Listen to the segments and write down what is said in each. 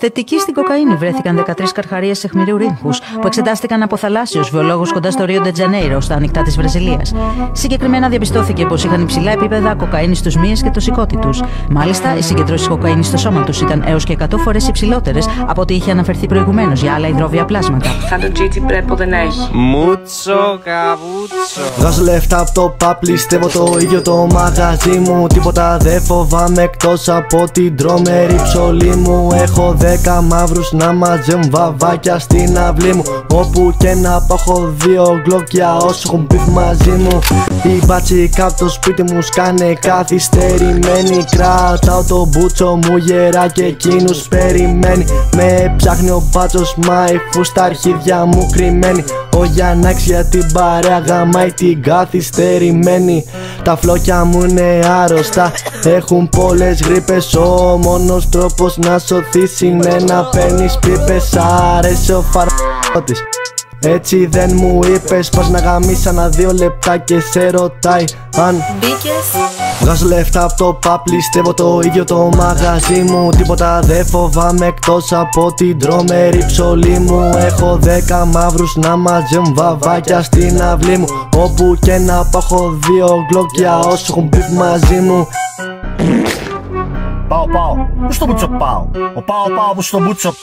Θετικοί στην κοκαίνη βρέθηκαν 13 καρχαρίες αιχμηρίου ρύθμους που εξετάστηκαν από θαλάσσιους βιολόγους κοντά στο Ρίο ντε Τζανέιρο, στα ανοιχτά της Βραζιλίας. Συγκεκριμένα διαπιστώθηκε πως είχαν υψηλά επίπεδα κοκαίνης στους μύες και το σηκώτη τους. Μάλιστα, οι συγκεντρώσεις κοκαίνης στο σώμα τους ήταν έως και 100 φορές υψηλότερες από ό,τι είχε αναφερθεί προηγουμένως για άλλα υδρόβια πλάσματα. Σαν το GT πρέπει δεν έχει. Μούτσο καβούτσο. Βγάζω λεφτά από το παπ, ληστεύω το ίδιο το μαγαζί μου. Τίποτα δεν φοβάμαι εκτός από την τρομερή ψωλή μου. Έχω 10 μαύρους να μαζεύουν βαβάκια στην αυλή μου. Όπου και να πάω έχω 2 γκλόκια όσοι έχουν μπιφ μαζί μου. Η μπάτσικα από το σπίτι μου σκάνε καθυστερημένη. Κρατάω το μπούτσο μου γερά και εκείνους περιμένει. Με ψάχνει ο μπάτσος μα η φούστα αρχίδια μου κρυμμένη. Ο Γιαννάκης για την παρέα γαμάει την καθυστερημένη. Τα φλόκια μου είναι άρρωστα, έχουν πολλές γρίπες. Ο μόνος τρόπος να σωθείς είναι να παίρνεις πίπες. Αρέσει ο φαρμακότης, έτσι δεν μου είπες. Πας να γαμίσεις ανά 2 λεπτά και σε ρωτάει αν μπήκες. Βγάζω λεφτά από το παπ, ληστεύω το ίδιο το μαγαζί μου. Τίποτα δεν φοβάμαι εκτός από την τρομερή ψωλή μου. Έχω 10 μαύρους να μαζεύουν βαβάκια στην αυλή μου. Όπου και να πάω έχω 2 γκλόκια όσοι έχουν μπιφ μαζί μου. Πάω, πού στο μπούτσο πάω. Πάω, πού στο μπούτσο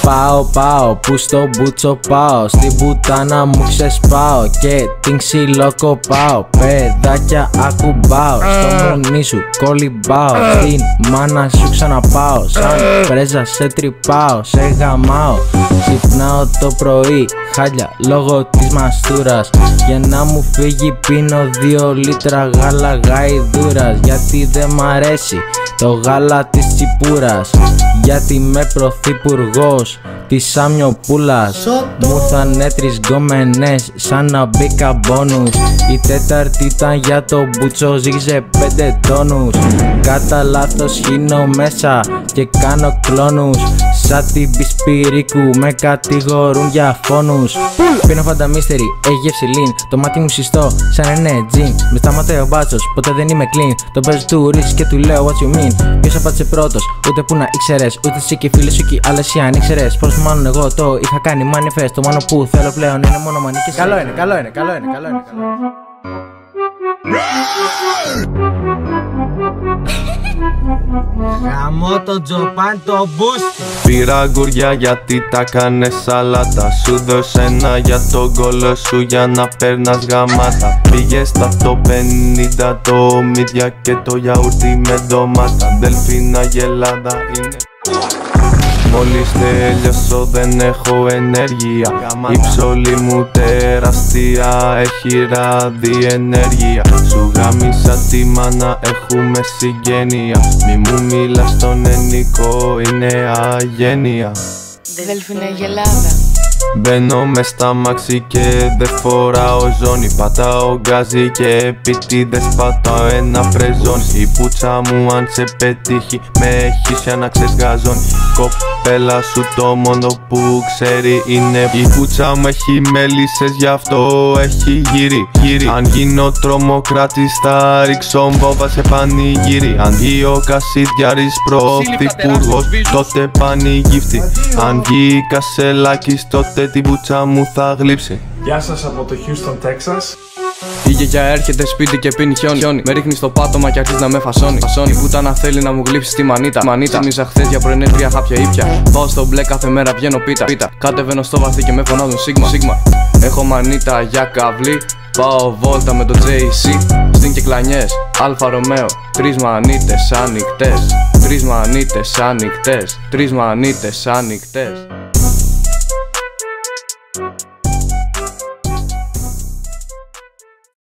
πάω. Πάω, πού στο μπούτσο πάω. Στην πουτάνα μου ξεσπάω και την ξυλοκοπάω. Παιδάκια ακουμπάω, στο μουνί σου κολυμπάω. Την μάνα σου ξαναπάω, σαν πρέζα σε τρυπάω, σε γαμάω. Ξυπνάω το πρωί, χάλια λόγω της μαστούρας. Για να μου φύγει πίνω 2 λίτρα γάλα γαϊδούρας. Γιατί δεν μ' αρέσει το γάλα της τσιπούρας, γιατί είμαι πρωθυπουργός της Σαμιοπούλας. Μου ήρθανε 3 γκόμενες σαν να μπήκα μπόνους. Η τέταρτη ήταν για το μπούτσο, ζύγιζε 5 τόνους. Κατά λάθος χύνω μέσα και κάνω κλόνους. Σαν την Πισπυρίκου με κατηγορούν για φόνους. Πίνω φανταμίστερη, έχει γεύση lean. Το μάτι μου συστό σαν είναι τζιν. Με σταματάει ο μπάτσος, ποτέ δεν είμαι clean. Το παίζω του ρίξ και του λέω what you mean. Ποιος απάντησε πρώτος, ούτε που να ήξερες. Ούτε εσύ και οι φίλοι σου και άλλες εσύ αν ήξερες. Πως μάλλον εγώ το είχα κάνει manifest. Το μόνο που θέλω πλέον είναι μόνο μανίκες. Καλό είναι. Γαμώ το Τζοπάν το μπούστι. Πήρα γκουριά γιατί τα κάνε σαλάτα. Σου δώσε ένα για τον κόλο σου για να παίρνας γαμάτα. Πήγε στα το 50 το μύδια και το γιαούρτι με ντομάτα. Δελφίνα γελάδα είναι. Μόλις τελειώσω δεν έχω ενέργεια. Η ψωλή μου τεράστια έχει ραδιενέργεια. Σου γάμισα τη μάνα, έχουμε συγγένεια. Μη μου μιλάς στον ενικό, είναι αγένεια. Δελφίνα γελάδα. Μπαίνω μες στα μάξι και δεν φοράω ζώνη. Πατάω γκάζι και επίτηδες πατάω ένα φρεζόνι. Η πουτσα μου αν σε πετύχει με έχει σαν να ξεσγαζώνει. Κοπέλα σου το μόνο που ξέρει είναι. Η πουτσα μου έχει μέλισσες γι' αυτό έχει γύρι. Αν γίνω τρομοκράτης θα ρίξω μπόβα σε πανηγύρι. Αν βγει ο Κασιδιάρης πρωθυπουργός τότε πανηγύφτη. Αν βγει Κασελάκης τότε την πουτσα μου θα γλύψει. Γεια σας από το Houston, Texas. Η γιαγιά έρχεται σπίτι και πίνει χιόνι. Με ρίχνει στο πάτωμα και αρχίζει να με φασώνει. Η πουτάνα θέλει να μου γλύψει τη μανίτα. Ξύπνησα χθες για πρωινές 3 χάπια ήπια. Πάω στο μπλε κάθε μέρα βγαίνω πίτα. Κατεβαίνω στο βαθύ και με φωνάζουν σίγμα. Έχω μανίτα για καβλή. Πάω βόλτα με το JC. Στην Κυκλανιές, Αλφα Ρωμαίο. 3 μανίτες ανοιχτές. 3 μανίτες ανοιχτές. 3 μανίτες ανοιχτές.